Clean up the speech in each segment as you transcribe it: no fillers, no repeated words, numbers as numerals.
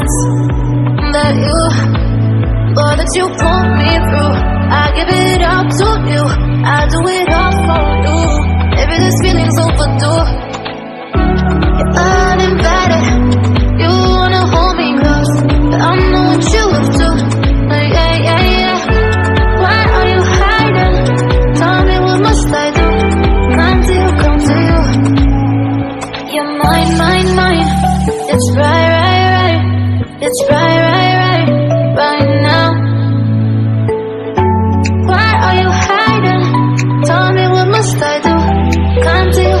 nonsense that you put me through. I give it up to you, I do it all for you. Maybe this feeling's overdue. You're uninvited, you wanna hold me close, but I know what you would do. Yeah. Why are you hiding? Tell me what must I do? Come to you. You're mine. It's right. It's right now. Why are you hiding? Tell me what must I do? Come to you.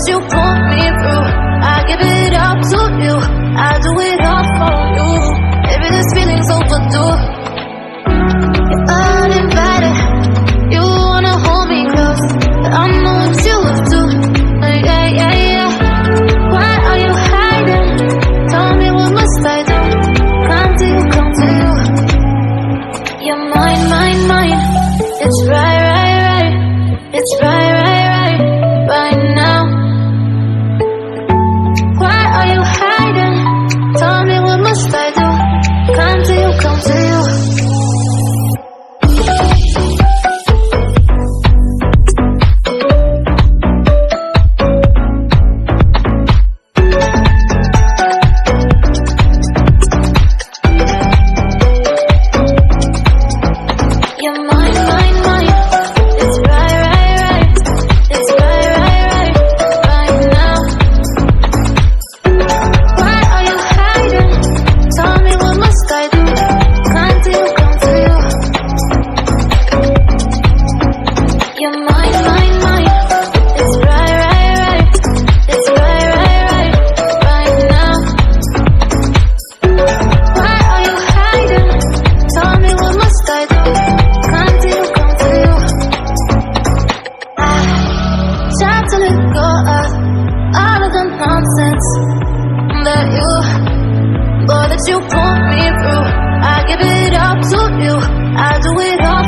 You put me through. I give it up to you, I do it all for you. Maybe this feeling's overdue. You're uninvited, you wanna hold me close, but I know what you would do. Yeah. Why are you hiding? Tell me what must I do? Come to you. You're mine. It's right. It's right now. Tell me what must I do? Come to you. You're mine. It's right. It's right now. Why are you hiding? Tell me what must I do? Come to you. You're mine. It's right. It's right now. Why are you hiding? Tell me what must I do? Come to you. I try to let go of all of the nonsense that you put me through. I give it up to you, I do it all